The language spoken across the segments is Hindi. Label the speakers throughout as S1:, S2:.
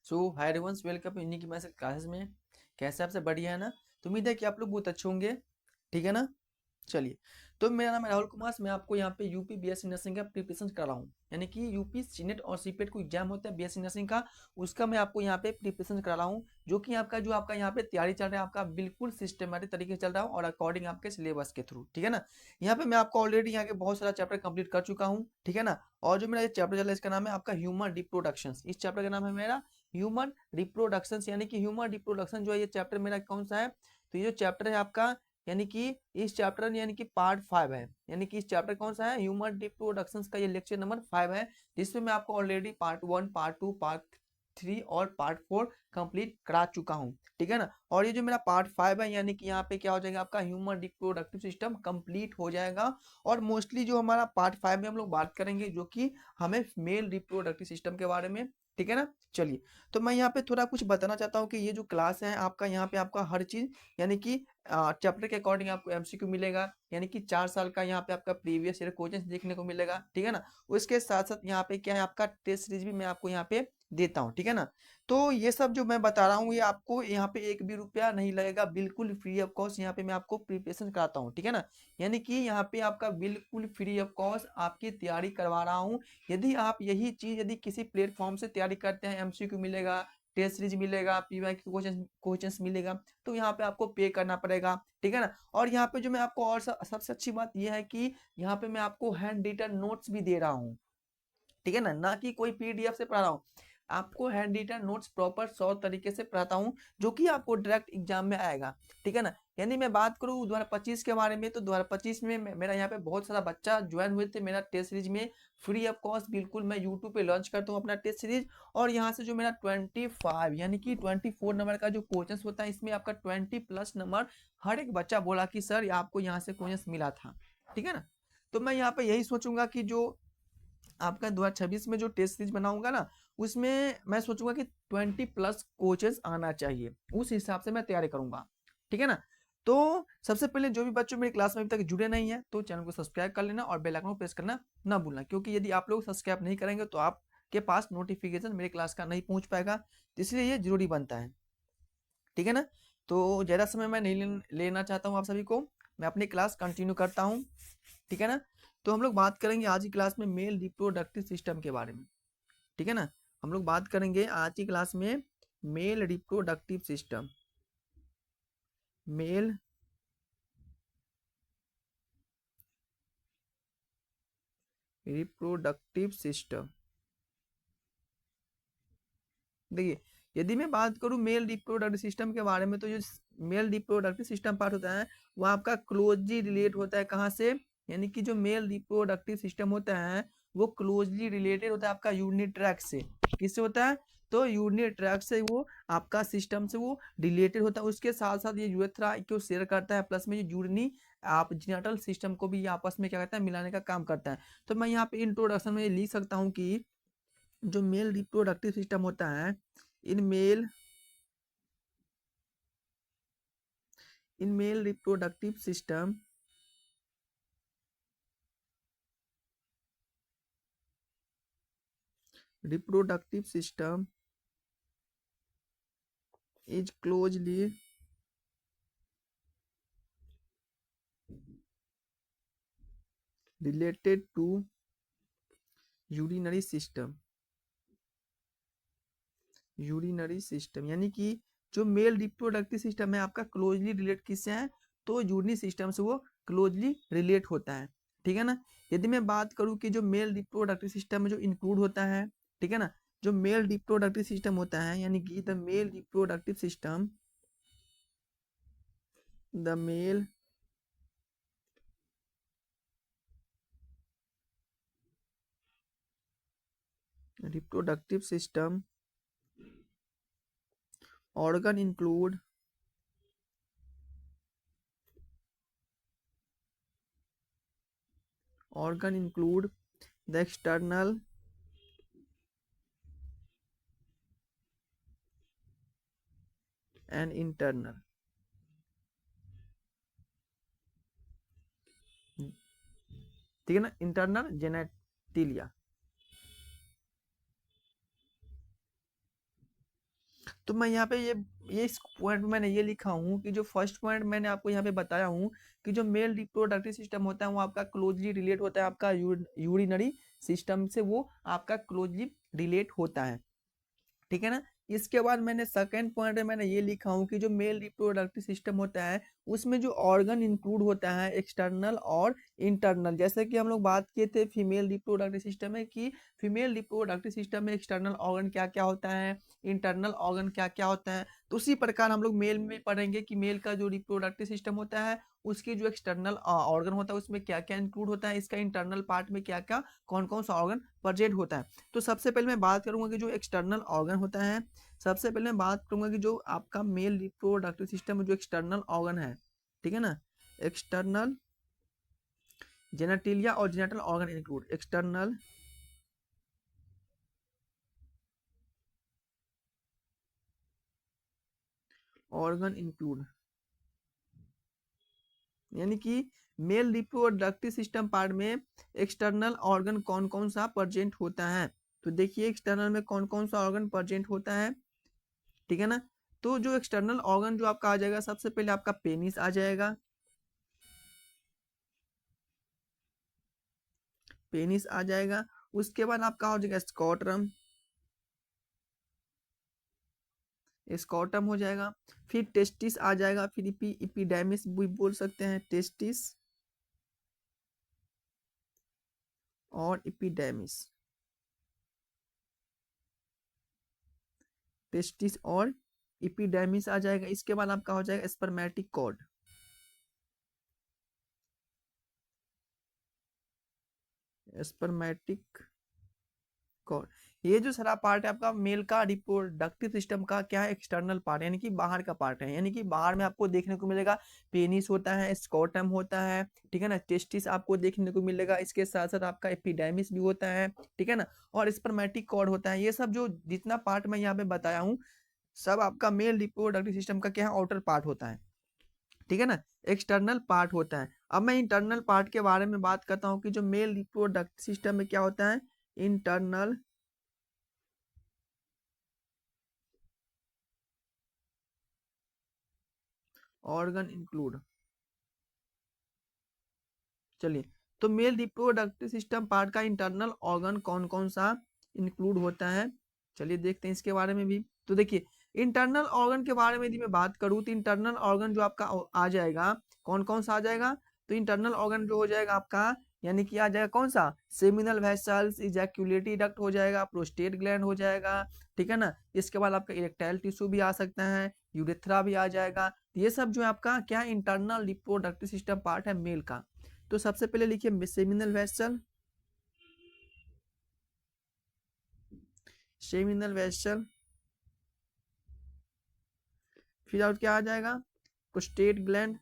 S1: सो हाय एवरीवन, वेलकम इन्हीं की मैसेज क्लासेस में। कैसे आपसे बढ़िया है ना। तो उम्मीद है कि आप लोग बहुत अच्छे होंगे। ठीक है ना। चलिए, तो मेरा नाम है राहुल कुमार। मैं आपको यहाँ पे यूपी बीएससी नर्सिंग का प्रिपरेशन कर रहा हूँ, यानी कि यूपी सीनेट और सीपेट को एग्जाम होता है बीएससी नर्सिंग का, उसका मैं आपको यहाँ पे प्रिपरेशन करा रहा हूँ। जो कि आपका यहाँ पे तैयारी चल रहा है, आपका बिल्कुल सिस्टमेटिक तरीके से चल रहा हूँ और अकॉर्डिंग आपके सिलेबस के थ्रू। ठीक है ना। यहाँ पे मैं आपको ऑलरेडी यहाँ के बहुत सारा चैप्टर कंप्लीट कर चुका हूँ। ठीक है ना। और जो मेरा ये चैप्टर चल रहा है इसका नाम है आपका ह्यूमन रिप्रोडक्शन। इस चैप्टर का नाम है मेरा ह्यूमन रिप्रोडक्शन, यानी कि ह्यूमन रिप्रोडक्शन जो है ये चैप्टर मेरा कौन सा है। तो ये जो चैप्टर है आपका, यानी कि इस चैप्टर यानी कि पार्ट 5 है। यानी कि इस चैप्टर कौन सा है, ह्यूमन रिप्रोडक्शन का ये लेक्चर नंबर 5 है, जिसमें मैं आपको ऑलरेडी पार्ट 1, पार्ट 2, पार्ट 3 और पार्ट 4 कंप्लीट करा चुका हूँ। ठीक है ना। और ये जो मेरा पार्ट 5 है, यानी कि यहाँ पे क्या हो जाएगा, आपका ह्यूमन रिप्रोडक्टिव सिस्टम कंप्लीट हो जाएगा। और मोस्टली जो हमारा पार्ट 5 में हम लोग बात करेंगे, जो कि हमें मेल रिप्रोडक्टिव सिस्टम के बारे में। ठीक है ना। चलिए, तो मैं यहाँ पे थोड़ा कुछ बताना चाहता हूँ कि ये जो क्लास है आपका, यहाँ पे आपका हर चीज, यानी कि चैप्टर के अकॉर्डिंग आपको एमसीक्यू मिलेगा, यानी कि 4 साल का यहाँ पे आपका प्रीवियस ईयर क्वेश्चन देखने को मिलेगा। ठीक है ना। उसके साथ साथ यहाँ पे क्या है, आपका टेस्ट सीरीज भी मैं आपको यहाँ पे देता हूँ। ठीक है ना। तो ये सब जो मैं बता रहा हूँ, ये आपको यहाँ पे एक भी रुपया नहीं लगेगा, बिल्कुल फ्री ऑफ कॉस्ट यहाँ पे मैं आपको प्रिपरेशन कराता हूँ। ठीक है ना। यानी कि यहाँ पे आपका बिल्कुल फ्री ऑफ कॉस्ट आपकी तैयारी करवा रहा हूँ। यदि आप यही चीज यदि किसी प्लेटफॉर्म से तैयारी करते हैं, एमसीक्यू मिलेगा, टेस्ट सीरीज मिलेगा, पीवाई क्वेश्चंस मिलेगा, तो यहाँ पे आपको पे करना पड़ेगा। ठीक है ना। और यहाँ पे जो मैं आपको और सबसे अच्छी बात यह है कि यहाँ पे मैं आपको हैंड रिटन नोट्स भी दे रहा हूँ। ठीक है ना, ना कि कोई पीडीएफ से पढ़ा रहा हूँ। आपको हैंड रिटन नोट्स प्रॉपर 100 तरीके से पढ़ाता हूँ, जो कि आपको डायरेक्ट एग्जाम में आएगा। ठीक है ना। यानी मैं बात करूँ 2025 के बारे में, तो 2025 में मेरा यहाँ पे बहुत सारा बच्चा ज्वाइन हुए थे मेरा टेस्ट सीरीज में, फ्री ऑफ कॉस्ट। बिल्कुल मैं यूट्यूब पे लॉन्च करता हूँ अपना टेस्ट सीरीज। और यहाँ से जो मेरा 25 यानी कि 24 नंबर का जो क्वेश्चन होता है, इसमें आपका 20+ नंबर हर एक बच्चा बोला कि सर आपको यहाँ से क्वेश्चन मिला था। ठीक है ना। तो मैं यहाँ पे यही सोचूंगा कि जो आपका 2026 में जो टेस्ट सीरीज बनाऊंगा ना, उसमें मैं सोचूंगा कि 20+ कोचेस आना चाहिए, उस हिसाब से मैं तैयारी करूंगा। ठीक है ना। तो सबसे पहले जो भी बच्चों मेरी क्लास में अभी तक जुड़े नहीं है, तो चैनल को सब्सक्राइब कर लेना और बेल आइकन को प्रेस करना ना भूलना, क्योंकि यदि आप लोग सब्सक्राइब नहीं करेंगे तो आपके पास नोटिफिकेशन मेरे क्लास का नहीं पहुंच पाएगा, इसलिए ये जरूरी बनता है। ठीक है ना। तो ज़्यादा समय मैं नहीं लेना चाहता हूँ आप सभी को, मैं अपनी क्लास कंटिन्यू करता हूँ। ठीक है ना। तो हम लोग बात करेंगे आज की क्लास में मेल रिप्रोडक्टिव सिस्टम के बारे में। ठीक है ना। हम लोग बात करेंगे आज की क्लास में mail reproductive system, mail reproductive system. देखिए, यदि मैं बात करूं मेल रिप्रोडक्टिव सिस्टम के बारे में, तो जो मेल रिप्रोडक्टिव सिस्टम पार्ट होता है, वो आपका क्लोजली रिलेट होता है कहाँ से, यानी कि जो मेल रिप्रोडक्टिव सिस्टम होता है वो क्लोजली रिलेटेड होता है आपका यूनिट्रैक से। किससे होता है, तो यूनिट्रैक से वो आपका सिस्टम से वो रिलेटेड होता है। उसके साथ साथ ये यूरेथ्रा को शेयर करता है, प्लस में ये यूरिनी आप जीनाटल सिस्टम को भी ये आपस में क्या कहता है, मिलाने का काम करता है। तो मैं यहाँ पे इंट्रोडक्शन में लिख सकता हूँ कि जो मेल रिप्रोडक्टिव सिस्टम होता है, in male in male reproductive system is closely related to urinary system, यानी कि जो मेल रिप्रोडक्टिव सिस्टम है आपका क्लोजली रिलेट किससे है, तो यूरिनरी सिस्टम से वो क्लोजली रिलेट होता है। ठीक है ना। यदि मैं बात करूं कि जो मेल रिप्रोडक्टिव सिस्टम में जो इंक्लूड होता है, ठीक है ना, जो मेल रिप्रोडक्टिव सिस्टम होता है, यानी कि the mail reproductive system organ include the external and internal। ठीक है ना, इंटरनल जेनेटिलिया। तो मैं यहाँ पे ये इस पॉइंट में मैंने ये लिखा हूँ कि जो फर्स्ट पॉइंट मैंने आपको यहाँ पे बताया हूँ कि जो मेल रिप्रोडक्टिव सिस्टम होता है वो आपका क्लोजली रिलेट होता है आपका यूरिनरी सिस्टम से, वो आपका क्लोजली रिलेट होता है, ठीक है ना। इसके बाद मैंने सेकंड पॉइंट में मैंने ये लिखा हूँ कि जो मेल रिप्रोडक्टिव सिस्टम होता है उसमें जो ऑर्गन इंक्लूड होता है एक्सटर्नल और इंटरनल, जैसे कि हम लोग बात किए थे फीमेल रिप्रोडक्टिव सिस्टम में कि फीमेल रिप्रोडक्टिव सिस्टम में एक्सटर्नल ऑर्गन क्या क्या होता है, इंटरनल ऑर्गन क्या क्या होता है, तो उसी प्रकार हम लोग मेल में पढ़ेंगे कि मेल का जो रिप्रोडक्टिव सिस्टम होता है उसके जो एक्सटर्नल ऑर्गन होता है उसमें क्या क्या इंक्लूड होता है, इसका इंटरनल पार्ट में क्या क्या कौन कौन सा ऑर्गन प्रेजेंट होता है। तो सबसे पहले मैं बात करूंगा कि जो एक्सटर्नल ऑर्गन होता है, सबसे पहले मैं बात करूंगा कि जो आपका मेल रिप्रोडक्टिव सिस्टम में जो एक्सटर्नल ऑर्गन है, ठीक है ना, एक्सटर्नल जेनेटिलिया और genital organ include, external organ include, यानी कि मेल रिप्रोडक्टिव सिस्टम पार्ट में एक्सटर्नल ऑर्गन कौन कौन सा प्रेजेंट होता है। तो देखिए एक्सटर्नल में कौन कौन सा ऑर्गन प्रेजेंट होता है, ठीक है ना। तो जो एक्सटर्नल ऑर्गन जो आपका आ जाएगा, सबसे पहले आपका पेनिस आ जाएगा, पेनिस आ जाएगा। उसके बाद आपका हो जाएगा स्कॉटरम, स्कॉटम हो जाएगा। फिर टेस्टिस आ जाएगा, फिर इपीडेमिस भी बोल सकते हैं, टेस्टिस और इपीडेमिस, टेस्टिस और इपीडेमिस आ जाएगा। इसके बाद आपका हो जाएगा स्पर्मेटिक कॉर्ड, स्पर्मेटिक कॉर्ड। ये जो सारा पार्ट है आपका मेल का रिप्रोडक्टिव सिस्टम का क्या है, एक्सटर्नल पार्ट यानी कि बाहर का पार्ट है, यानी कि बाहर में आपको देखने को मिलेगा पेनिस होता है, स्कॉटम होता है, ठीक है ना, टेस्टिस आपको देखने को मिलेगा, इसके साथ साथ आपका एपिडेमिस भी होता है, ठीक है ना, और स्पर्मेटिक कॉर्ड होता है। ये सब जो जितना पार्ट मैं यहाँ पे बताया हूँ सब आपका मेल रिप्रोडक्टिव सिस्टम का क्या है, आउटर पार्ट होता है, ठीक है ना, एक्सटर्नल पार्ट होता है। अब मैं इंटरनल पार्ट के बारे में बात करता हूँ कि जो मेल रिप्रोडक्टिव सिस्टम में क्या होता है, इंटरनल ऑर्गन इंक्लूड। चलिए, तो मेल रिप्रोडक्टिव सिस्टम पार्ट का इंटरनल ऑर्गन कौन कौन सा इंक्लूड होता है, चलिए देखते हैं इसके बारे में भी। तो देखिए इंटरनल ऑर्गन के बारे में यदि मैं बात करूँ तो इंटरनल ऑर्गन जो आपका आ जाएगा, कौन कौन सा आ जाएगा, तो इंटरनल ऑर्गन जो हो जाएगा आपका, यानी कि आ जाएगा कौन सा, सेमिनल वेसल्स, इजैक्यूलेटरी डक्ट हो जाएगा, प्रोस्टेट ग्लैंड हो जाएगा, ठीक है ना। इसके बाद आपका इरेक्टाइल टिश्यू भी आ सकता है, यूरेथ्रा भी आ जाएगा। ये सब जो है आपका क्या इंटरनल रिप्रोडक्टिव सिस्टम पार्ट है मेल का। तो सबसे पहले लिखिए सेमिनल वेसल, सेमिनल वेसल, फिर और क्या आ जाएगा, प्रोस्टेट ग्लैंड,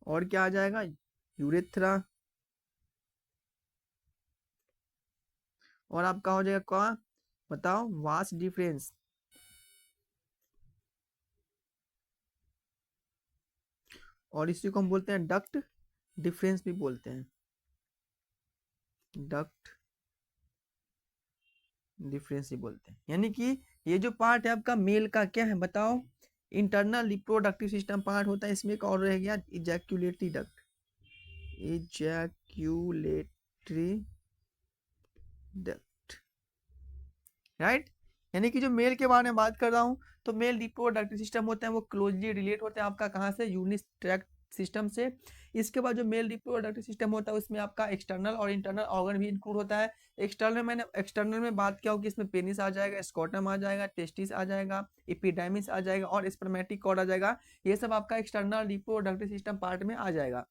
S1: और क्या आ जाएगा, यूरेथ्रा, और आपका हो जाएगा क्या, बताओ, वास डिफरेंस, और इसी को हम बोलते हैं डक्ट डिफरेंस भी बोलते हैं, डक्ट डिफरेंस ही बोलते हैं। यानी कि ये जो पार्ट है आपका मेल का क्या है बताओ, इंटरनल रिप्रोडक्टिव सिस्टम पार्ट होता है। इसमें एक और रह गया ejaculatory duct, ejaculatory duct, right. यानी कि जो मेल के बारे में बात कर रहा हूँ तो मेल रिप्रोडक्टिव सिस्टम होते हैं वो क्लोजली रिलेट होते हैं आपका कहाँ से, यूनिस ट्रैक्ट सिस्टम से। इसके बाद जो मेल रिप्रोडक्टिव सिस्टम होता है उसमें आपका एक्सटर्नल और इंटरनल ऑर्गन भी इंक्लूड होता है। एक्सटर्नल में बात किया हो कि इसमें पेनिस आ जाएगा, स्कॉटम आ जाएगा, टेस्टिस आ जाएगा, एपिडेमिस आ जाएगा और स्पर्मेटिक कॉर्ड आ जाएगा। ये सब आपका एक्सटर्नल रिप्रोडक्टिव सिस्टम पार्ट में आ जाएगा,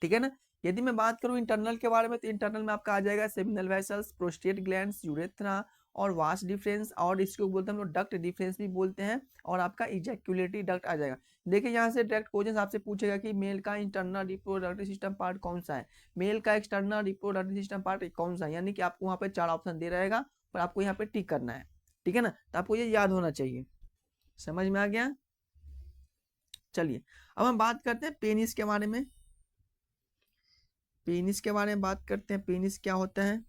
S1: ठीक है ना। यदि मैं बात करूं इंटरनल के बारे में तो इंटरनल में आपका आ जाएगा seminal vessels, prostate glands, urethra और वास डिफरेंस, और इसको बोलते हैं हम लोग डक्ट डिफरेंस भी बोलते हैं, और आपका इजैक्यूलेटरी डक्ट आ जाएगा। देखिए यहाँ से डायरेक्ट क्वेश्चन आपसे पूछेगा कि मेल का इंटरनल रिप्रोडक्टिव सिस्टम पार्ट कौन सा है, मेल का एक्सटर्नल रिप्रोडक्टिव सिस्टम पार्ट कौन सा है, यानी कि आपको वहाँ पे 4 ऑप्शन दे रहेगा और आपको यहाँ पे टिक करना है, ठीक है ना। तो आपको ये याद होना चाहिए, समझ में आ गया। चलिए अब हम बात करते हैं पेनिस के बारे में, पेनिस के बारे में बात करते हैं, पेनिस क्या होता है।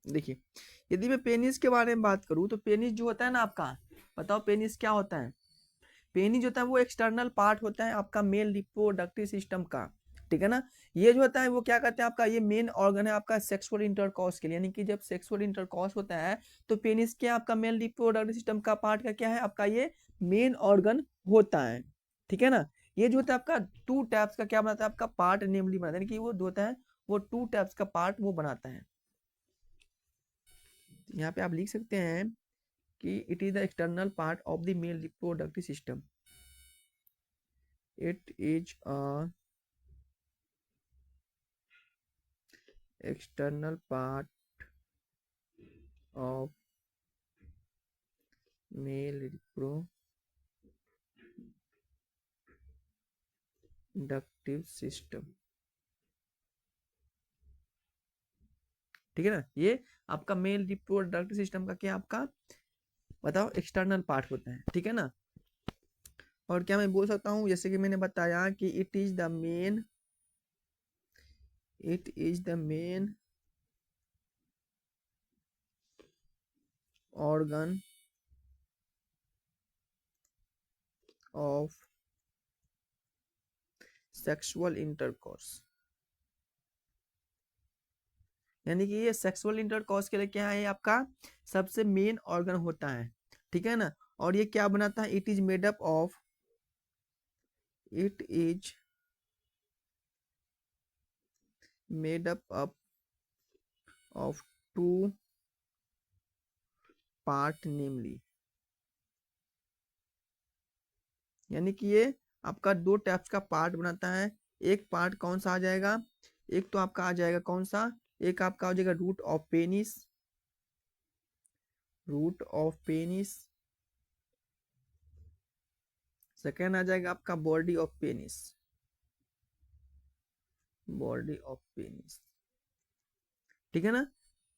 S1: देखिए, यदि मैं पेनिस के बारे में बात करूँ तो पेनिस जो होता है ना आपका, बताओ पेनिस क्या होता है। पेनिस जो होता है वो एक्सटर्नल पार्ट होता है आपका मेल रिप्रोडक्टिव सिस्टम का, ठीक है ना। ये जो होता है वो क्या कहते हैं आपका, ये मेन ऑर्गन है आपका सेक्सुअल इंटरकॉर्स के लिए, यानी कि जब सेक्सुअल इंटरकॉर्स होता है तो पेनिस क्या आपका मेल रिप्रोडक्टिव सिस्टम का पार्ट का क्या है आपका, ये मेन ऑर्गन होता है, ठीक है ना। ये जो होता है आपका टू टाइप्स का क्या बनाता है आपका पार्ट नेमली बनाता है, यानी कि वो जो होता है वो टू टाइप्स का पार्ट वो बनाता है। यहाँ पे आप लिख सकते हैं कि it is the external part of the mail reproductive system, it is a external part of male reproductive system, ठीक है ना। ये आपका मेल रिप्रोडक्टिव सिस्टम का क्या आपका बताओ एक्सटर्नल पार्ट होता है, ठीक है ना। और क्या मैं बोल सकता हूँ जैसे कि मैंने बताया कि it is the main organ of sexual intercourse, यानी कि ये सेक्सुअल इंटरकोर्स के लिए क्या है आपका सबसे मेन ऑर्गन होता है, ठीक है ना। और ये क्या बनाता है, it is made up of it is made up of two part namely, यानी कि ये आपका दो टाइप्स का पार्ट बनाता है। एक पार्ट कौन सा आ जाएगा, एक तो आपका आ जाएगा कौन सा, एक आपका हो जाएगा रूट ऑफ पेनिस, सेकेंड आ जाएगा आपका बॉडी ऑफ पेनिस, ठीक है ना।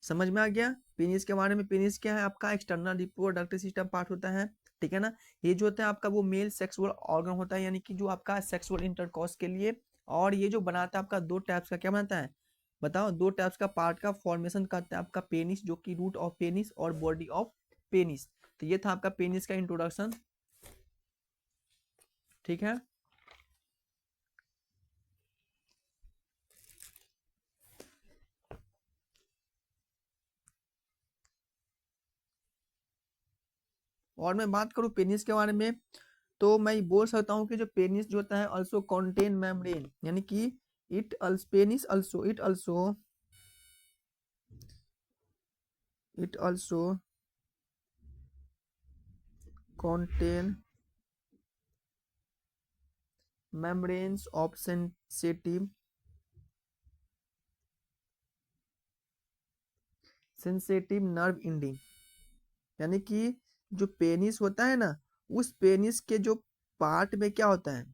S1: समझ में आ गया पेनिस के बारे में। पेनिस क्या है आपका एक्सटर्नल रिप्रोडक्टिव सिस्टम पार्ट होता है, ठीक है ना। ये जो होता है आपका वो मेल सेक्सुअल ऑर्गन होता है, यानी कि जो आपका सेक्सुअल इंटरकॉर्स के लिए। और ये जो बनाता है आपका दो टाइप्स का क्या बनाता है बताओ, दो टाइप्स का पार्ट का फॉर्मेशन करता है आपका पेनिस, जो कि रूट ऑफ पेनिस और बॉडी ऑफ पेनिस। तो ये था आपका पेनिस का इंट्रोडक्शन, ठीक है। और मैं बात करूं पेनिस के बारे में तो मैं बोल सकता हूँ कि जो पेनिस जो होता है ऑल्सो कॉन्टेन मेम्ब्रेन, यानी कि penis also it also contain membranes of sensitive nerve ending, यानी कि जो पेनिस होता है ना उस पेनिस के जो पार्ट में क्या होता है,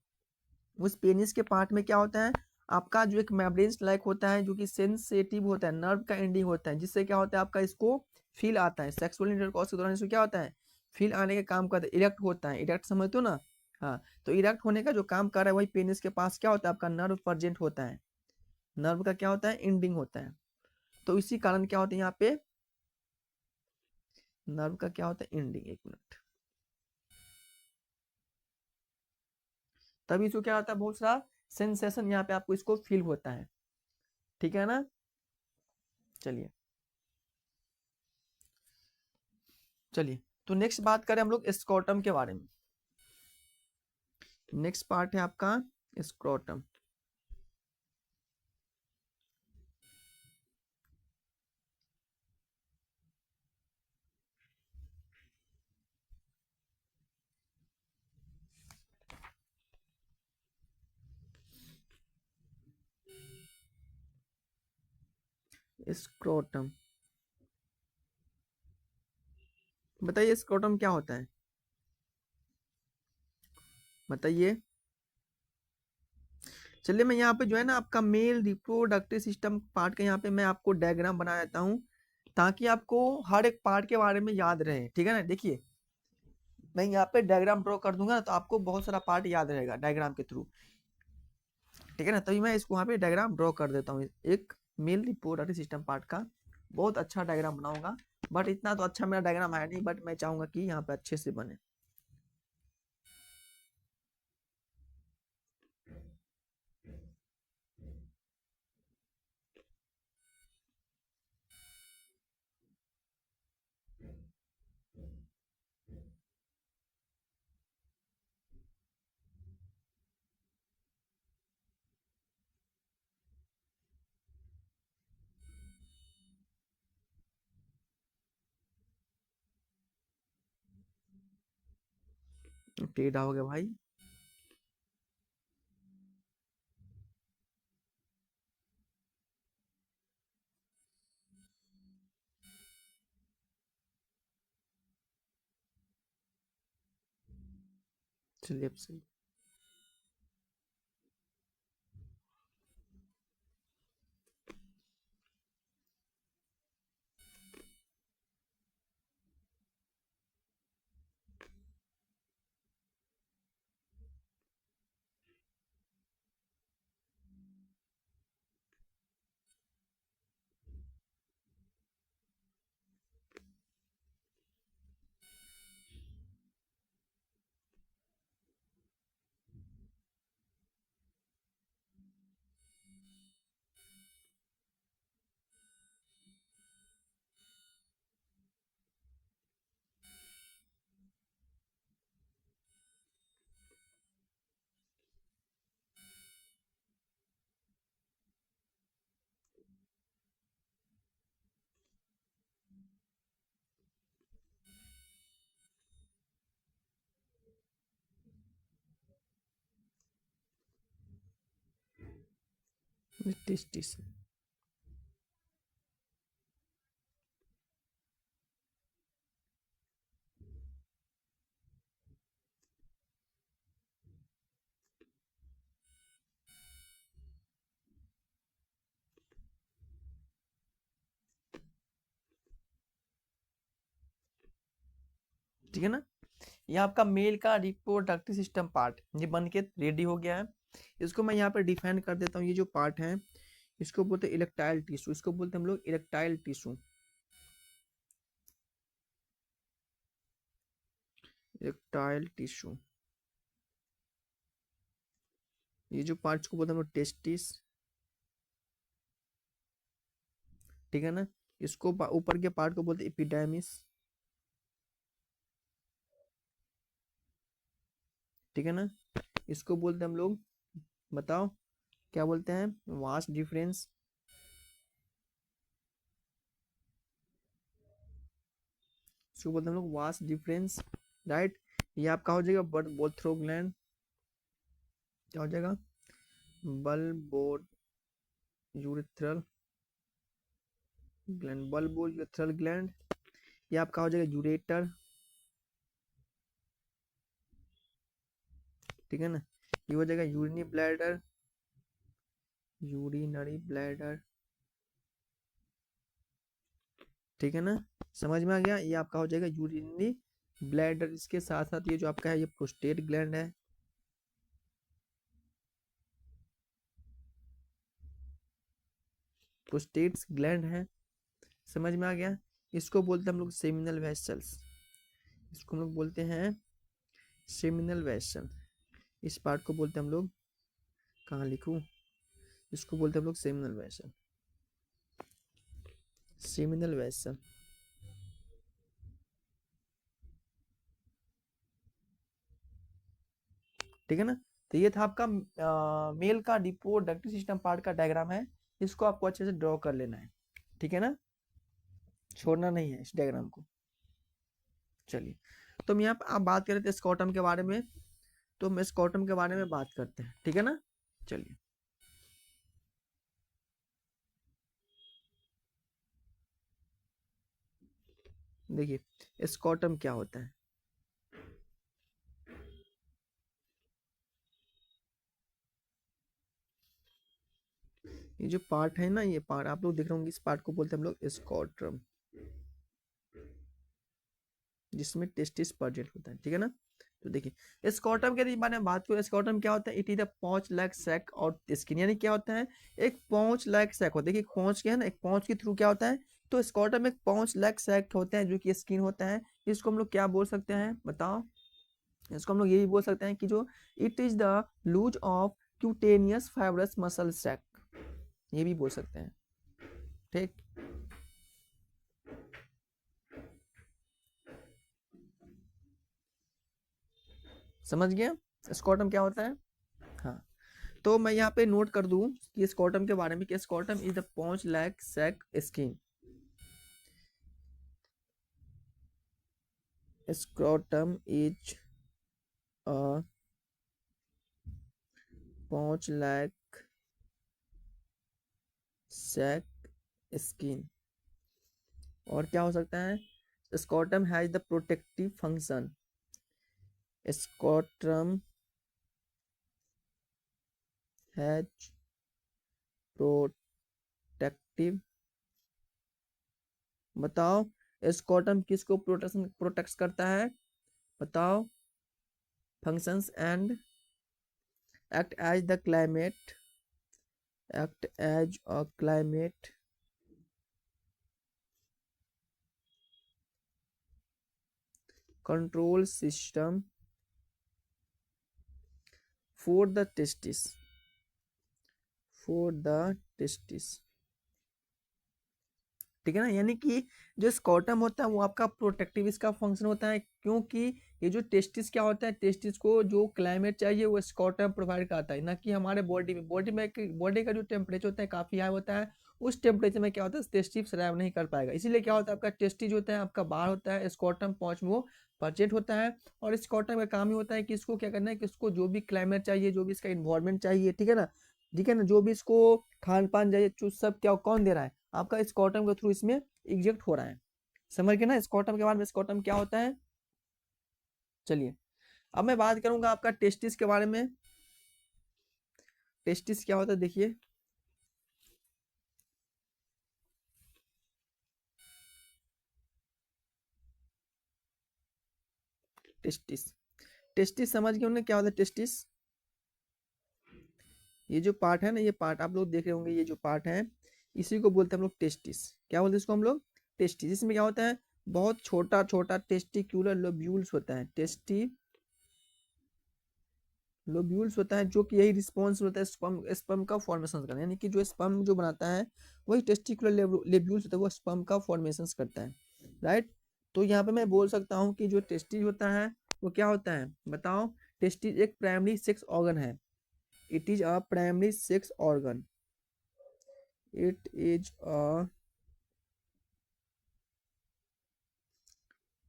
S1: उस पेनिस के पार्ट में क्या होता है आपका जो एक मेम्ब्रेन्स लाइक होता है जो कि सेंसिटिव होता है, नर्व का एंडिंग होता है, जिससे क्या होता है आपका इसको फील आता है सेक्सुअल इंटरकोर्स के दौरान, इसको क्या होता है फील आने का काम करता है, इरेक्ट होता है, इरेक्ट समझते हो ना। हाँ, तो इरेक्ट होने का जो काम कर रहा है वही पेनिस के पास क्या होता है आपका नर्व प्रेजेंट होता है, नर्व का क्या होता है एंडिंग होता है। तो इसी कारण क्या होता है यहाँ पे नर्व का क्या होता है एंडिंग, एक मिनट, तभी इसको क्या होता है बहुत सारा सेंसेशन यहाँ पे आपको इसको फील होता है, ठीक है ना। चलिए चलिए, तो नेक्स्ट बात करें हम लोग स्क्रोटम के बारे में। नेक्स्ट पार्ट है आपका स्क्रोटम। स्क्रोटम, बताइए स्क्रोटम क्या होता है, बताइए। चलिए मैं यहाँ पे जो है ना आपका मेल रिप्रोडक्टिव सिस्टम पार्ट का यहाँ पे मैं आपको डायग्राम बना देता हूँ ताकि आपको हर एक पार्ट के बारे में याद रहे, ठीक है ना। देखिए मैं यहाँ पे डायग्राम ड्रॉ कर दूंगा ना तो आपको बहुत सारा पार्ट याद रहेगा डायग्राम के थ्रू, ठीक है ना। तभी मैं इसको वहाँ पे डायग्राम ड्रॉ कर देता हूँ एक मेल रिप्रोडक्टिव सिस्टम पार्ट का। बहुत अच्छा डायग्राम बनाऊंगा, बट इतना तो अच्छा मेरा डायग्राम है नहीं, बट मैं चाहूंगा कि यहाँ पे अच्छे से बने। टेढ़ा हो गया भाई। चलिए अब सही। टेस्टी से। ठीक है ना, ये आपका मेल का रिप्रोडक्टिव सिस्टम पार्ट ये बन के रेडी हो गया है। इसको मैं यहाँ पर डिफाइन कर देता हूँ। ये जो पार्ट है इसको बोलते हैं इरेक्टाइल टिश्यू, इसको बोलते हैं हम लोग इरेक्टाइल टिश्यू। इरेक्टाइल टिश्यू, ये जो पार्ट्स को बोलते हैं हम लोग टेस्टिस। ठीक है ना, इसको ऊपर के पार्ट को बोलते हैं एपिडर्मिस। ठीक है ना, इसको बोलते हैं हम लोग, बताओ क्या बोलते हैं, वास डिफरेंस। इसको बोलते हैं हम लोग वास डिफरेंस, राइट। ये आपका हो जाएगा बोथ्रो ग्लैंड, क्या हो जाएगा, bulbo urethral gland, bulbo urethral gland. ये आपका हो जाएगा यूरेटर। ठीक है ना, ये हो जाएगा यूरिनी ब्लैडर, यूरिनरी ब्लैडर। ठीक है ना, समझ में आ गया, ये आपका हो जाएगा यूरिनरी ब्लैडर। इसके साथ साथ ये जो आपका है ये प्रोस्टेट ग्लैंड है। प्रोस्टेट ग्लैंड है, समझ में आ गया। इसको बोलते हैं हम लोग सेमिनल वेसल्स, इसको हम लोग बोलते हैं सेमिनल वेसल। इस पार्ट को बोलते हैं हम लोग, कहाँ लिखूं, इसको बोलते हैं हम लोग सेमिनल वेसल, सेमिनल वेसल। ठीक है ना, तो ये था आपका मेल का रिप्रोडक्टिव सिस्टम पार्ट का डायग्राम है। इसको आपको अच्छे से ड्रॉ कर लेना है, ठीक है ना, छोड़ना नहीं है इस डायग्राम को। चलिए, तो हम यहाँ पे आप बात कर रहे थे स्कॉटम के बारे में, तो हम स्कॉटम के बारे में बात करते हैं, ठीक है ना। चलिए, देखिए स्कॉटम क्या होता है। ये जो पार्ट है ना, ये पार्ट आप लोग देख रहे होंगे, इस पार्ट को बोलते हैं हम लोग स्कॉटम, जिसमें टेस्टिस प्रेजेंट होता है। ठीक है ना, तो देखिए स्कॉटम के बारे में बात करें, स्कॉटम क्या होता है, इट इज द पांच लाख सैक और स्किन, यानी क्या होता है, एक पांच लाख सैक होता है। देखिए पांच क्या है ना, एक पांच के थ्रू क्या होता है तो स्कॉटम में 5 लाख सैक होते हैं जो कि स्किन होता है। इसको हम लोग क्या बोल सकते हैं बताओ? इसको हम लोग ये भी बोल सकते हैं कि जो it is the loose of cutaneous fibrous muscle sac, ये भी बोल सकते हैं। ठीक, समझ गया स्कॉटम क्या होता है? हाँ, तो मैं यहाँ पे नोट कर दूं कि स्कॉटम के बारे में कि scrotum is the 5 lax sac skin. Scrotum is a 5 lax sac skin. और क्या हो सकता है? Scrotum has the protective function. Scrotum has protective, बताओ स्कॉटम किसको प्रोटेक्ट करता है? बताओ। Functions and act as the climate, act as a climate control system for the testis, for the testis. ठीक है ना, यानी कि जो स्कॉटम होता है वो आपका प्रोटेक्टिव इसका फंक्शन होता है, क्योंकि ये जो टेस्टिस क्या होता है, टेस्टिस को जो क्लाइमेट चाहिए वो स्कॉटम प्रोवाइड करता है, ना कि हमारे बॉडी का जो टेम्परेचर होता है काफ़ी हाई होता है, उस टेम्परेचर में क्या होता है टेस्टिस सर्वाइव नहीं कर पाएगा। इसीलिए क्या होता है आपका टेस्टिस होता है आपका बाहर होता है, स्कॉटम पहुँच वो परचेट होता है। और स्कॉटम का काम ही होता है कि इसको क्या करना है कि इसको जो भी क्लाइमेट चाहिए, जो भी इसका इन्वायरमेंट चाहिए, ठीक है ना, ठीक है ना, जो भी इसको खान पान चाहिए चूज सब क्या कौन दे रहा है? आपका स्कॉटम के थ्रू इसमें एग्जेक्ट हो रहा है। समझ गए ना स्कॉटम के बारे में, स्कॉटम क्या होता है? चलिए अब मैं बात करूंगा आपका टेस्टिस के बारे में। टेस्टिस क्या होता है देखिए, टेस्टिस, टेस्टिस समझ गए उन्हें क्या होता है टेस्टिस? ये जो पार्ट है ना, ये पार्ट आप लोग देख रहे होंगे, ये जो पार्ट है इसी को बोलते हैं हम लोग टेस्टिस। क्या बोलते हैं इसको हम लोग? टेस्टिस। इसमें क्या होता है बहुत छोटा छोटा टेस्टिक्यूलर लोब्यूल्स होता है, टेस्टी लोब्यूल्स होता है, जो कि यही रिस्पॉन्स होता है स्पर्म स्पर्म का फॉर्मेशन करना, यानी कि जो स्पर्म जो बनाता है वही टेस्टिकुलर लेब्यूल्स होता है, वो स्पर्म का फॉर्मेशन करता है। राइट, तो यहाँ पे मैं बोल सकता हूँ कि जो टेस्टिस होता है वो क्या होता है बताओ? टेस्टिस एक प्राइमरी सेक्स ऑर्गन है। It is a primary sex organ, it is a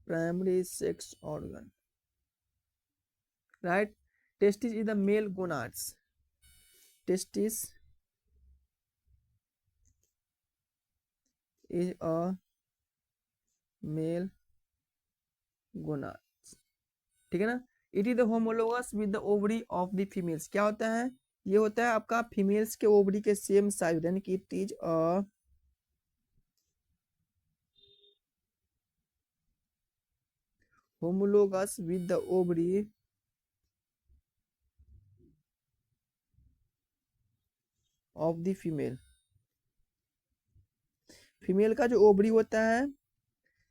S1: primary sex organ. Right, testis is the male gonads, testis is a mail gonad. ठीक है ना, it is the homologous with the ovary of the females. क्या होता है? ये होता है आपका फीमेल्स के ओवरी के सेम साइज, यानी कि it is a homologous with the ovary of the female. Female का जो ओवरी होता है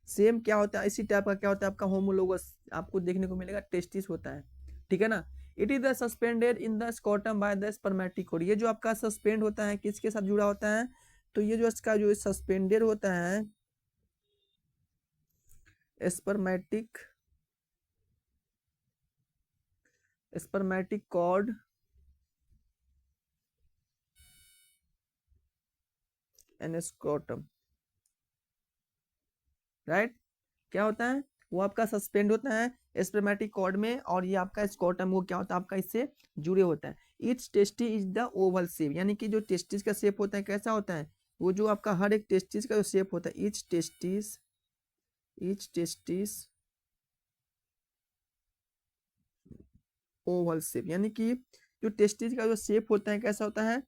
S1: सेम क्या होता है इसी टाइप का क्या होता है आपका होमोलोगस आपको देखने को मिलेगा, टेस्टिस होता है। ठीक है ना, it is the suspended in the scrotum by the spermatic cord. ये जो आपका सस्पेंड होता है किसके साथ जुड़ा होता है? तो ये जो इसका जो सस्पेंडेड होता है spermatic, spermatic cord and scrotum. Right, क्या होता है वो आपका सस्पेंड होता है स्पर्मेटिक कॉर्ड में, और ये आपका स्क्रोटम वो क्या होता है आपका इससे जुड़े होता है। Each tasty is the Oval shape, यानी कि जो टेस्टिस का शेप होता है कैसा होता है? वो जो आपका हर एक टेस्टिस का जो शेप होता है each testis, each testis Oval shape, यानी कि जो टेस्टिस का जो शेप होता है कैसा होता है?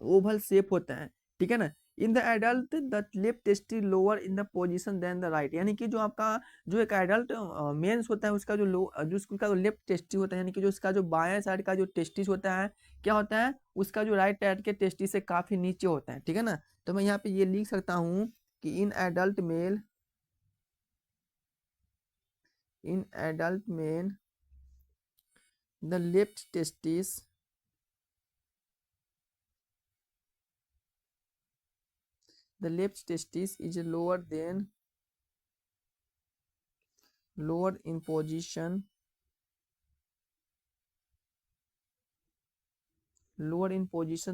S1: ओवल शेप होता है। ठीक है ना, in the adult the left testis lower in the position then the right, यानी कि जो आपका जो एक एडल्ट मेंस होता है उसका जो जो उसका जो लेफ्ट टेस्टी होता है, यानी कि जो उसका जो बाएं साइड का जो टेस्टिस होता है क्या होता है उसका जो राइट साइड के टेस्टिस से काफी नीचे होता है। ठीक है ना, तो मैं यहाँ पे ये लिख सकता हूँ कि in adult mail the left testis is lower in position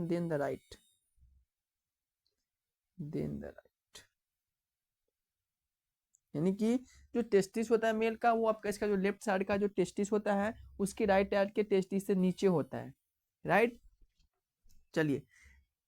S1: than the right. यानी कि जो टेस्टिस होता है मेल का, वो आपका इसका जो लेफ्ट साइड का जो टेस्टिस होता है उसकी राइट साइड के टेस्टिस से नीचे होता है, राइट। चलिए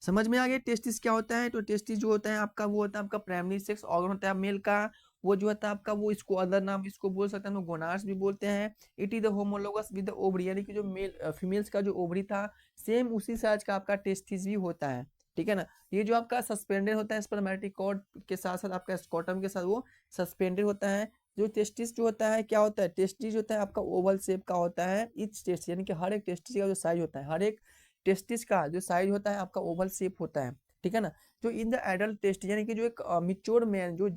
S1: समझ में आ गया टेस्टिस क्या होता है। तो टेस्टिस जो होता है आपका, वो होता है आपका प्राइमरी सेक्स ऑर्गन होता है मेल का। वो जो होता है आपका, वो इसको अदर नाम इसको बोल सकते हैं हम लोग, गोनाड्स भी बोलते हैं। It is the homologous with the ovary, यानी कि जो मेल फीमेल्स का जो ओवरी था सेम उसी साइज का आपका टेस्टिस भी होता है, ठीक है ना। ये जो आपका सस्पेंडेड होता है स्पर्मेटिक कॉर्ड के साथ साथ आपका स्कॉटम के साथ वो सस्पेंडेड होता है। जो टेस्टिस जो होता है क्या होता है, टेस्टिस होता है आपका ओवल शेप का होता है। इच टेस्ट यानी कि हर एक टेस्टिस का जो साइज होता है, हर एक टेस्टिस का जो साइज होता है आपका ओवल शेप होता है, ठीक है ना। जो इन द एडल्ट टेस्ट यानी कि जो एक मिच्योर मैन जो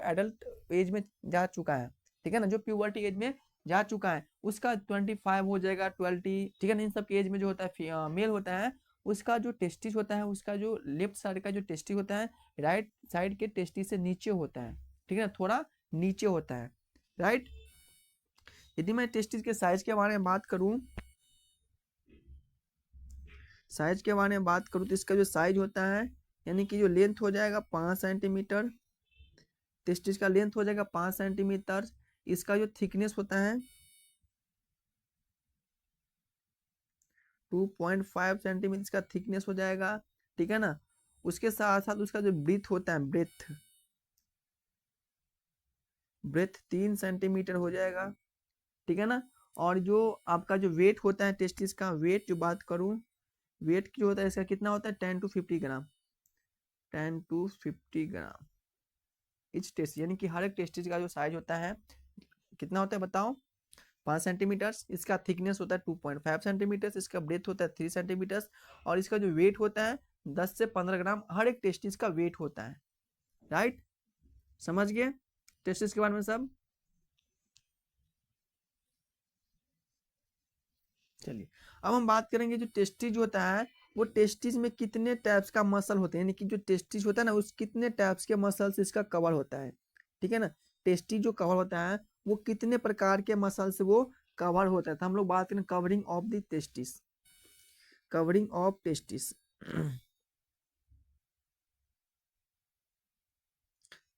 S1: एडल्ट एज में जा चुका है, ठीक है ना, जो प्यूबर्टी एज में जा चुका है, उसका 25 हो जाएगा, 20, ठीक है ना, इन सब के एज में जो होता है मेल होता है, उसका जो टेस्टिस होता है, उसका जो लेफ्ट साइड का जो टेस्टिस होता है राइट साइड के टेस्टिस से नीचे होता है, ठीक है ना, थोड़ा नीचे होता है, राइट। यदि मैं टेस्टिस के साइज के बारे में बात करूं तो इसका जो साइज होता है, यानी कि जो लेंथ हो जाएगा 5 सेंटीमीटर, टेस्टिस का लेंथ हो जाएगा 5 सेंटीमीटर। इसका जो थिकनेस होता है 2.5 सेंटीमीटर इसका थिकनेस हो जाएगा, ठीक है ना। उसके साथ साथ उसका जो ब्रीथ होता है, ब्रेथ 3 सेंटीमीटर हो जाएगा, ठीक है ना। और जो आपका जो वेट होता है टेस्टिस का, वेट जो बात करूं, वेट जो होता है इसका कितना होता है 10 to 50 ग्राम इच टेस्ट, यानी कि हर एक टेस्टिस का जो साइज होता है कितना होता है बताओ, 5 सेंटीमीटर। इसका थिकनेस होता है 2.5 सेंटीमीटर, इसका ब्रेथ होता है 3 सेंटीमीटर, और इसका जो वेट होता है 10 से 15 ग्राम हर एक टेस्टिस का वेट होता है, राइट। समझ गए टेस्टिस के बारे में सब। चलिए अब हम बात करेंगे जो टेस्टिस होता है, वो टेस्टिस में कितने टाइप्स का मसल होते हैं, यानी कि जो टेस्टिस होता है ना उस कितने टाइप्स के मसल से इसका कवर होता है, ठीक है ना। टेस्टिस जो कवर होता है वो कितने प्रकार के मसल से वो कवर होता है। तो हम लोग बात करें covering of the testis, covering of testis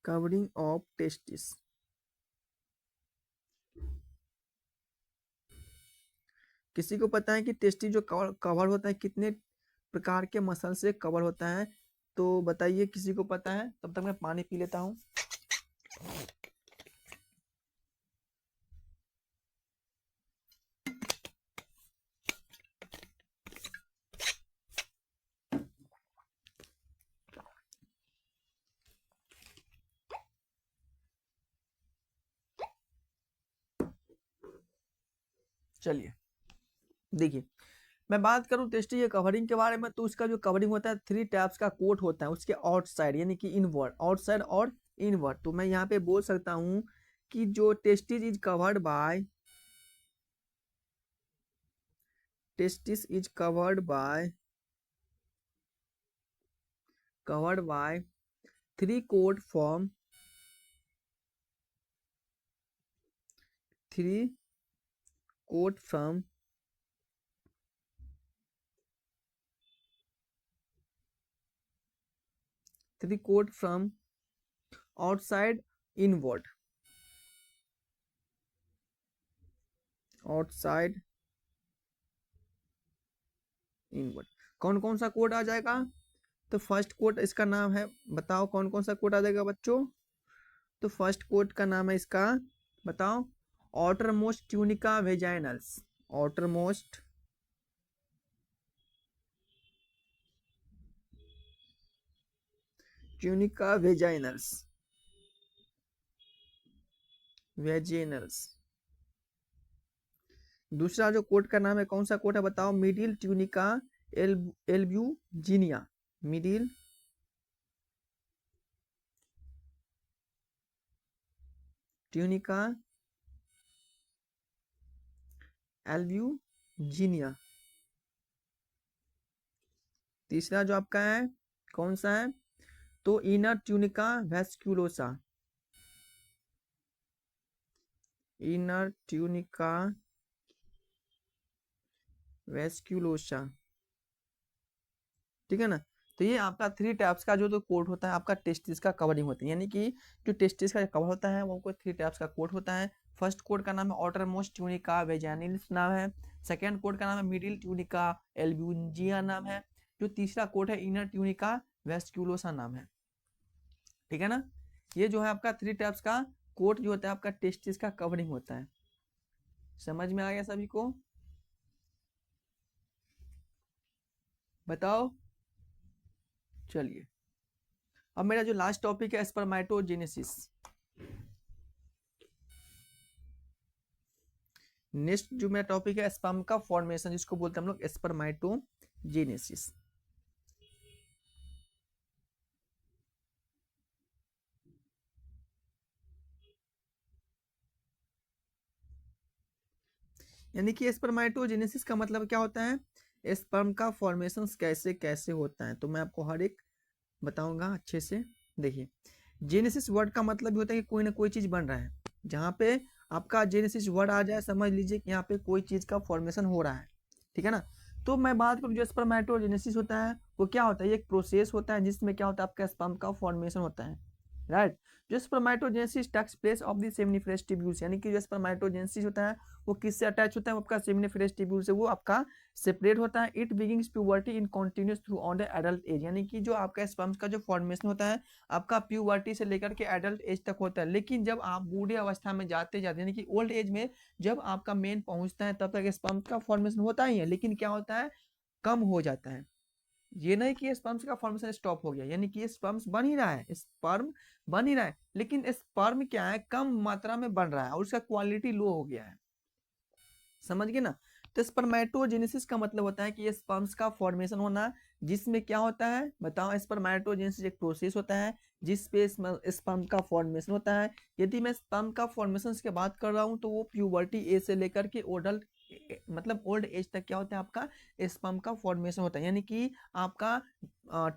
S1: covering of testis. किसी को पता है कि टेस्टिस जो कवर होता है कितने प्रकार के मसल से कवर होता है, तो बताइए किसी को पता है। तब तक मैं पानी पी लेता हूँ। चलिए देखिए, मैं बात करूं टेस्टिस के कवरिंग के बारे में, तो उसका जो कवरिंग होता है 3 टाइप्स का कोट होता है उसके आउटसाइड, यानी कि इनवर्ड, आउटसाइड और इनवर्ड। तो मैं यहाँ पे बोल सकता हूं कि जो testis is covered by 3 quote from 3 quote from outside inward, outside inward. कौन कौन सा कोड आ जाएगा, तो फर्स्ट कोड इसका नाम है, बताओ कौन कौन सा कोड आ जाएगा बच्चों। तो फर्स्ट कोड का नाम है इसका, बताओ, outermost tunica vaginalis, outermost tunica vaginalis, vaginalis. दूसरा जो कोड का नाम है, कौन सा कोड है बताओ, middle tunica albuginea, middle tunica albuginea. तीसरा जो आपका है कौन सा है, तो इनर ट्यूनिका वेस्क्यूलोसा। इनर ट्यूनिका वेस्क्यूलोसा, ठीक है ना। तो ये आपका 3 टाइप्स का जो तो कोट होता है आपका टेस्टिस का कवरिंग होता है, यानी कि जो टेस्टिस का कवर होता है वो कोई 3 टाइप्स का कोट होता है। फर्स्ट कोट का नाम है ऑटर मोस्ट ट्यूनिका वेजानिलिस नाम है। सेकेंड कोट का नाम है मिडिल ट्यूनिका एल्ब्यूजिया नाम है। जो तीसरा कोट है इनर ट्यूनिका वेस्क्यूलोसा नाम है, ठीक है ना। ये जो है आपका 3 टाइप्स का कोट जो होता है आपका टेस्टिस का कवरिंग होता है। समझ में आ गया सभी को, बताओ। चलिए अब मेरा जो लास्ट टॉपिक है स्पर्मेटोजेनेसिस। नेक्स्ट जो मेरा टॉपिक है स्पर्म का फॉर्मेशन, जिसको बोलते हैं हम लोग स्पर्मेटोजेनेसिस। यानी कि स्पर्मेटोजेनेसिस का मतलब क्या होता है, स्पर्म का फॉर्मेशन कैसे कैसे होता है, तो मैं आपको हर एक बताऊंगा अच्छे से। देखिए जेनेसिस वर्ड का मतलब भी होता है कि कोई ना कोई चीज बन रहा है। जहाँ पे आपका जेनेसिस वर्ड आ जाए समझ लीजिए कि यहाँ पे कोई चीज का फॉर्मेशन हो रहा है, ठीक है ना। तो मैं बात करूँ जो स्पर्मेटोजेनेसिस होता है वो क्या होता है, ये एक प्रोसेस होता है जिसमें क्या होता है आपका स्पर्म का फॉर्मेशन होता है, राइट। जो spermatogenesis takes place of the seminiferous tubules, यानी कि जो स्पर्मेटोजेनेसिस होता है वो किससे अटैच होता है, आपका सेमिनिफरस ट्यूब्यूल से वो आपका सेपरेट होता है। It begins puberty in continuous through on the adult age, यानी कि जो आपका स्पर्म्स का जो फॉर्मेशन होता है आपका प्यूबर्टी से लेकर के एडल्ट एज तक होता है। लेकिन जब आप बूढ़े अवस्था में जाते जाते यानी कि ओल्ड एज में जब आपका मेन पहुंचता है तब तक स्पर्म का फॉर्मेशन होता ही है, लेकिन क्या होता है कम हो जाता है। ये नहीं कि स्पर्म्स का फॉर्मेशन स्टॉप हो गया, यानी कि स्पर्म्स बन ही रहा है, स्पर्म बन ही रहा है, लेकिन स्पर्म क्या है कम मात्रा में बन रहा है और उसका क्वालिटी लो हो गया है। समझ गए ना। तो स्पर्मेटोजेनेसिस का मतलब होता है कि ये स्पर्म्स का फॉर्मेशन होना, जिसमें क्या होता है बताओ, स्पर्मेटोजेनेसिस एक प्रोसेस होता है जिसपे स्पर्म का फॉर्मेशन होता है। यदि मैं स्पर्म का फॉर्मेशन की बात कर रहा हूँ तो वो प्यूबर्टी एज से लेकर के ओडल्ट मतलब ओल्ड एज तक क्या होता है आपका स्पर्म का फॉर्मेशन होता है। यानी कि आपका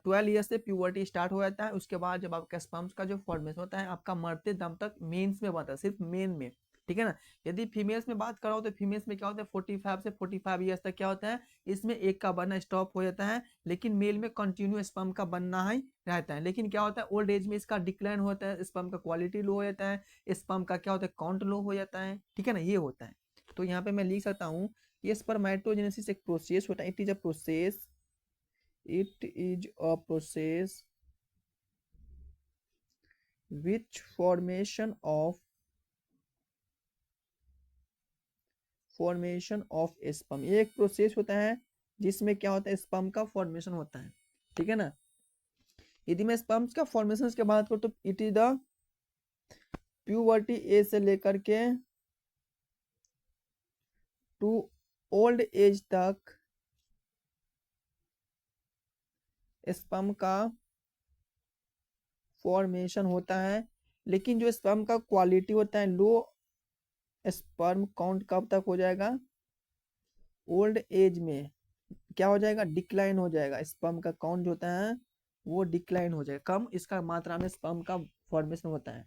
S1: 12 ईयर से प्यूबर्टी स्टार्ट हो जाता है, उसके बाद जब आपका स्पर्म्स का जो फॉर्मेशन होता है आपका मरते दम तक मेंस में बनता है, सिर्फ मेन में, ठीक है ना। यदि फीमेल्स में बात कराओ तो फीमेल्स में क्या होता है 45 से 45 ईयर्स तक क्या होता है इसमें एक का बनना स्टॉप हो जाता है, लेकिन मेल में कंटिन्यू स्पर्म का बनना ही रहता है। लेकिन क्या होता है ओल्ड एज में इसका डिक्लाइन होता है, स्पर्म का क्वालिटी लो हो जाता है, स्पर्म का क्या होता है काउंट लो हो जाता है, ठीक है ना, ये होता है। तो यहाँ पे मैं लिख सकता हूँ ये स्पर्मेटोजेनेसिस एक प्रोसेस होता है, it is a process, it is a process which formation of sperm, ये एक प्रोसेस होता है जिसमें क्या होता है स्पर्म का फॉर्मेशन होता है, ठीक है ना। यदि मैं स्पर्म्स का फॉर्मेशन की बात करूं तो it is the puberty as से लेकर के टू ओल्ड एज तक स्पर्म का फॉर्मेशन होता है। लेकिन जो स्पर्म का क्वालिटी होता है लो, स्पर्म काउंट कब तक हो जाएगा ओल्ड एज में क्या हो जाएगा डिक्लाइन हो जाएगा, स्पर्म का काउंट जो होता है वो डिक्लाइन हो जाएगा, कम इसका मात्रा में स्पर्म का फॉर्मेशन होता है,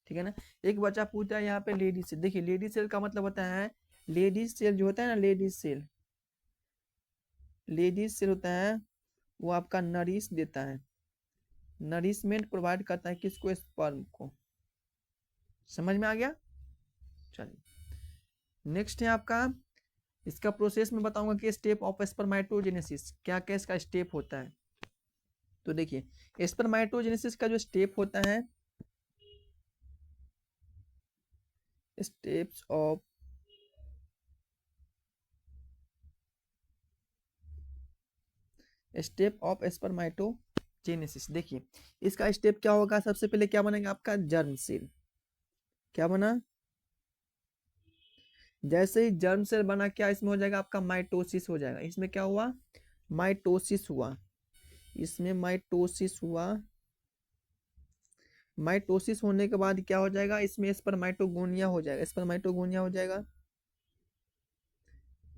S1: ठीक है ना। एक बच्चा पूछता है यहाँ पे लेडीज सेल, देखिए लेडीज सेल का मतलब होता है लेडीज सेल जो होता है ना, लेडीज सेल होता है वो आपका नरिश देता है, नरिशमेंट प्रोवाइड करता है किसको स्पर्म को। समझ में आ गया। चलिए नेक्स्ट है आपका इसका प्रोसेस में बताऊंगा कि स्टेप ऑफ स्पर्मेटोजेनेसिस क्या क्या इसका स्टेप होता है। तो देखिए स्पर्मेटोजेनेसिस का जो स्टेप होता है स्टेप्स ऑफ स्पर्मेटोजेनेसिस, देखिए इसका स्टेप क्या होगा, सबसे पहले क्या बनेगा आपका जर्म सेल, क्या बना, जैसे ही जर्म सेल बना क्या इसमें हो जाएगा आपका माइटोसिस हो जाएगा। इसमें क्या हुआ माइटोसिस हुआ, इसमें माइटोसिस हुआ, माइटोसिस होने के बाद क्या हो जाएगा, इसमें स्पर्मेटोगोनिया हो जाएगा, स्पर्मेटोगोनिया हो जाएगा,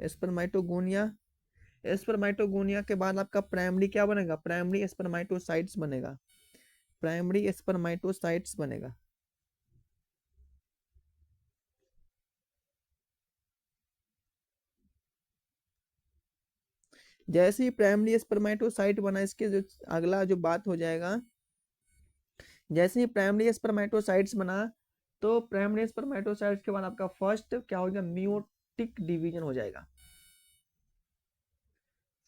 S1: स्पर्मेटोगोनिया। स्पर्मेटोगोनिया के बाद आपका प्राइमरी क्या बनेगा, प्राइमरी स्पर्मेटोसाइट्स बनेगा, प्राइमरी स्पर्मेटोसाइट्स बनेगा। जैसे ही प्राइमरी स्पर्मेटोसाइट बना, इसके जो अगला जो बात हो जाएगा, जैसे ही प्राइमरी स्पर्मेटोसाइट्स बना, तो प्राइमरी स्पर्मेटोसाइट्स के बाद आपका फर्स्ट क्या हो जाएगा, मियोटिक डिवीजन हो जाएगा,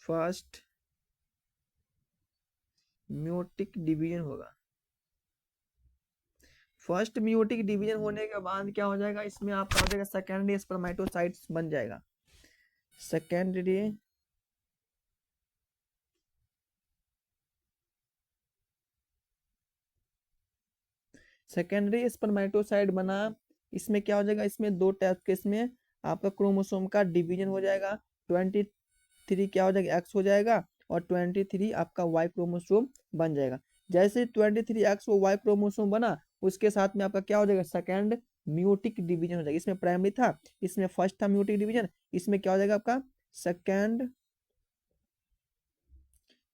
S1: फर्स्ट मियोटिक डिवीजन होगा। फर्स्ट मियोटिक डिवीजन होने के बाद क्या हो जाएगा, इसमें आपका हो जाएगा सेकेंडरी स्पर्मेटोसाइट्स बन जाएगा, सेकेंडरी सेकेंडरी स्पर्मेटोसाइट बना। इसमें क्या हो जाएगा, इसमें दो टाइप के, इसमें आपका क्रोमोसोम का डिवीजन हो जाएगा, 23 क्या हो जाएगा, एक्स हो जाएगा, और 23 आपका वाई क्रोमोसोम बन जाएगा। जैसे 23 एक्स वाई क्रोमोसोम बना, उसके साथ में आपका क्या हो जाएगा, सेकेंड म्यूटिक डिवीजन हो जाएगा। इसमें प्राइमरी था, इसमें फर्स्ट था म्यूटिक डिवीजन, इसमें क्या हो जाएगा आपका सेकेंड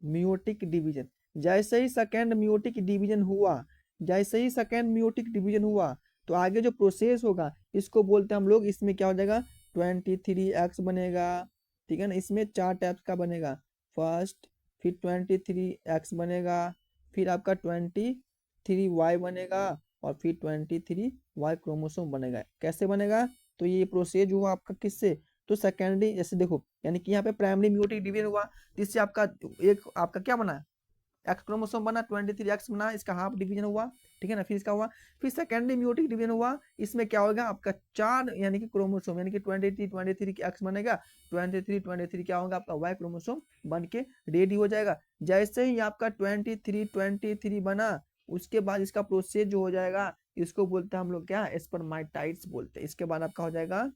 S1: म्यूटिक डिवीजन। जैसे ही सेकेंड म्यूटिक डिवीजन हुआ, जैसे ही सेकेंड म्यूटिक डिवीजन हुआ, तो आगे जो प्रोसेस होगा इसको बोलते हैं हम लोग, इसमें क्या हो जाएगा 23x बनेगा, ठीक है ना। इसमें चार टाइप्स का बनेगा, फर्स्ट, फिर 23x बनेगा, फिर आपका 23y बनेगा, और फिर 23y क्रोमोसोम बनेगा। कैसे बनेगा, तो ये प्रोसेस हुआ आपका किससे, तो सेकेंडरी, जैसे देखो यानी कि यहाँ पे प्राइमरी म्यूटिक डिवीजन हुआ, जिससे आपका एक आपका क्या बना, एक्स क्रोमोसोम बना, 23x बना, इसका हाफ डिवीजन हुआ, ठीक है ना। फिर इसका हुआ, फिर सेकेंडरी म्यूटिक डिवीजन हुआ, इसमें क्या होगा आपका चार यानी कि क्रोमोसोम, यानी कि 23 की एक्स बनेगा, 23 क्या होगा आपका वाई क्रोमोसोम बन के रेडी हो जाएगा। जैसे ही आपका 23 बना, उसके बाद इसका प्रोसेस जो हो जाएगा, इसको बोलते हैं हम लोग क्या, स्पर्माटाइड्स बोलते हैं। इसके बाद आपका हो जाएगा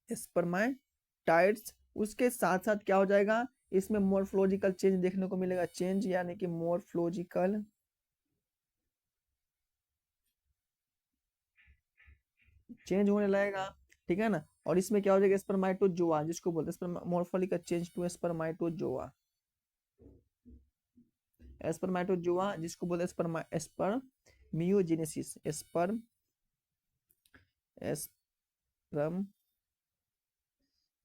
S1: स्पर्माटाइड्स। उसके साथ साथ क्या हो जाएगा, इसमें मोर्फोलॉजिकल चेंज देखने को मिलेगा, चेंज यानी कि मोर्फोलॉजिकल चेंज होने लगेगा, ठीक है ना। और इसमें क्या हो जाएगा, स्पर्माटोजोआ जिसको बोलते हैं, मोर्फोलॉजिकल चेंज टू स्पर्माटोजोआ, स्पर्माटोजोआ जिसको बोलते हैं स्पर्मियोजेनेसिस, स्पर्म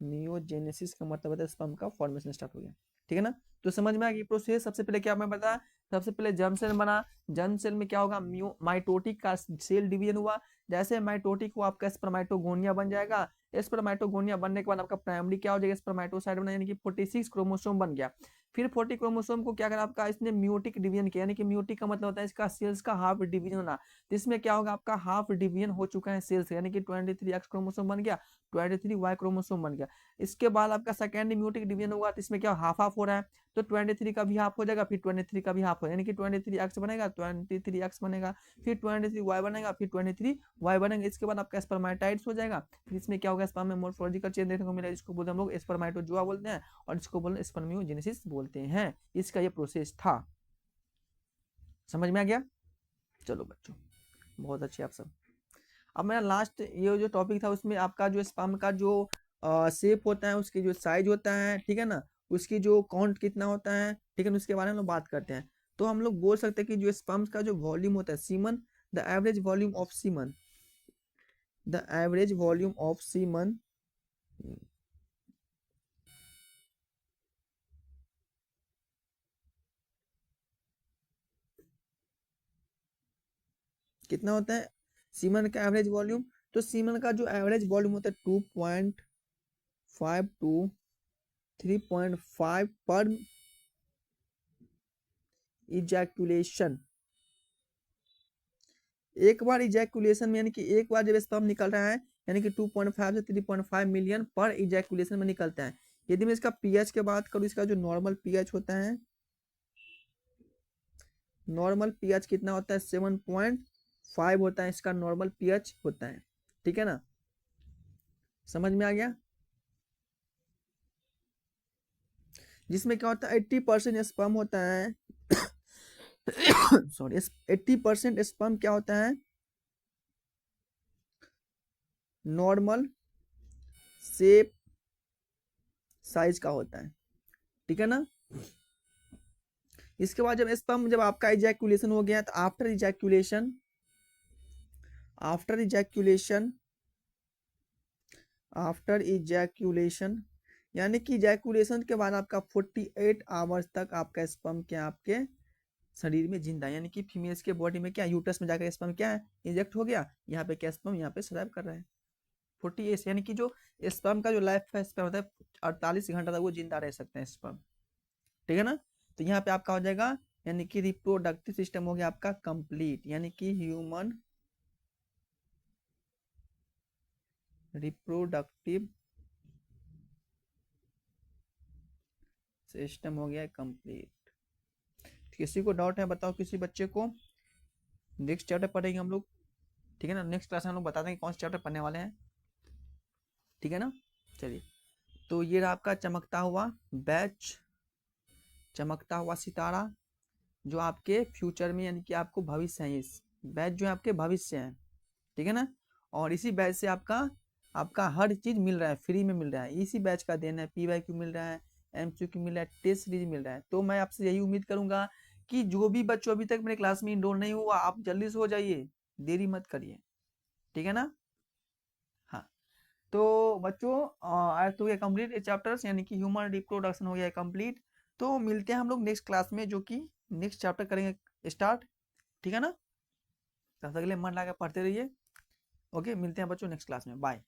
S1: मियोजेनेसिस का मतलब होता है स्पर्म का फॉर्मेशन स्टार्ट हो गया, ठीक है ना। तो समझ में आ गई प्रोसेस। सबसे पहले क्या मैं बताया, सबसे पहले जर्म सेल बना, जर्म सेल में क्या होगा, माइटोटिक का सेल डिवीजन हुआ। जैसे माइटोटिक हुआ, आपका स्पर्मेटोगोनिया बन जाएगा। स्पर्मेटोगोनिया बनने के बाद आपका प्राइमरी क्या हो जाएगा, स्पर्मेटोसाइट बना, यानी कि 46 क्रोमोसोम बन गया। फिर 40 क्रोमोसोम को क्या करा आपका, इसने म्यूटिक डिवीजन किया, यानी कि म्यूटिक का मतलब होता है इसका सेल्स का हाफ डिवीजन होना। तो इसमें क्या होगा, आपका हाफ डिवीजन हो चुका है सेल्स, यानी कि 23x क्रोमोसोम बन गया, 23y क्रोमोसोम बन गया। इसके बाद आपका सेकेंड म्यूटिक डिवीजन होगा, तो इसमें क्या हाफ हाफ हो रहा है, तो 23 का भी हाफ हो जाएगा, फिर 23 का भी हाफ हो, यानी कि 23x बनेगा, 23x बनेगा, फिर 23y बनेगा, फिर 23y बनेगा। इसके बाद आपका स्पर्मेटाइड्स हो जाएगा। फिर इसमें क्या होगा, स्पर्म में मोर्फोलॉजिकल चेंज देखने को मिलेगा, जिसको बोलते हैं हम लोग स्पर्मेटोजोआ बोलते हैं, और इसको बोलते हैं स्पर्मियोजेनेसिस बोलते हैं। इसका ये प्रोसेस था, समझ में आ गया। चलो बच्चों, बहुत अच्छे आप सब। अब मेरा लास्ट ये जो टॉपिक था, उसमें आपका जो स्पर्म का जो शेप होता है, उसकी जो साइज होता है, ठीक है ना, उसकी जो काउंट कितना होता है, ठीक है ना, उसके बारे में हम लोग बात करते हैं। तो हम लोग बोल सकते हैं कि जो स्पर्म का जो वॉल्यूम होता है, semen, the average volume of semen, the average volume of semen कितना होता है, सीमन का एवरेज वॉल्यूम। तो सीमन का जो एवरेज वॉल्यूम होता है 2.5 टू 3.5 पर इजैकुलेशन। एक बार इजैकुलेशन में, यानी कि एक बार जब स्पर्म निकल रहा है, यानी कि 2.5 से 3.5 मिलियन पर इजैकुलेशन में निकलता है। यदि मैं इसका पीएच की बात करूं, इसका जो नॉर्मल पीएच होता है, नॉर्मल पीएच कितना होता है, 7.5 होता है, इसका नॉर्मल पीएच होता है, ठीक है ना। समझ में आ गया। जिसमें क्या होता है 80% स्पर्म होता है सॉरी, 80% स्पर्म क्या होता है, नॉर्मल शेप साइज का होता है, ठीक है ना। इसके बाद जब स्पर्म, जब आपका इजैक्यूलेशन हो गया तो after ejaculation, after ejaculation, after ejaculation यानी कि इजैक्यूलेशन के बाद आपका 48 आवर्स तक आपका स्पर्म क्या आपके शरीर में जिंदा है, यानी कि फीमेल्स के बॉडी में क्या, यूट्रस में जाकर स्पर्म क्या है, इंजेक्ट हो गया, यहाँ पे क्या स्पर्म यहाँ पे सर्वाइव कर रहा है 48, यानी कि जो स्पर्म का जो लाइफ स्पैन होता है 48 घंटा तक वो जिंदा रह सकते हैं स्पर्म, ठीक है ना। तो यहाँ पे आपका हो जाएगा, यानी कि रिप्रोडक्टिव सिस्टम हो गया आपका कंप्लीट, यानी कि ह्यूमन रिप्रोडक्टिव सिस्टम हो गया कंप्लीट। किसी को डाउट है बताओ, किसी बच्चे को। नेक्स्ट चैप्टर पढ़ेंगे हम लोग, ठीक है ना, नेक्स्ट क्लास में हम लोग बता देंगे कौन सा चैप्टर पढ़ने वाले हैं, ठीक है ना। चलिए, तो ये रहा आपका चमकता हुआ बैच, चमकता हुआ सितारा, जो आपके फ्यूचर में यानी कि आपको भविष्य है, इस बैच जो है आपके भविष्य है, ठीक है ना। और इसी बैच से आपका आपका हर चीज मिल रहा है, फ्री में मिल रहा है, इसी बैच का देन है, PYQ मिल रहा है, MCQ मिल रहा है, टेस्ट सीरीज मिल रहा है। तो मैं आपसे यही उम्मीद करूंगा कि जो भी बच्चों अभी तक मेरे क्लास में इनरोल नहीं हुआ, आप जल्दी से हो जाइए, देरी मत करिए, ठीक है ना। हाँ, तो बच्चों आज तो ये कंप्लीट चैप्टर्स, यानी कि ह्यूमन रिप्रोडक्शन हो गया कंप्लीट। तो मिलते हैं हम लोग नेक्स्ट क्लास में, जो कि नेक्स्ट चैप्टर करेंगे स्टार्ट, ठीक है ना। तब तक के लिए मन लगा पढ़ते रहिए। ओके, मिलते हैं बच्चों नेक्स्ट क्लास में, बाय।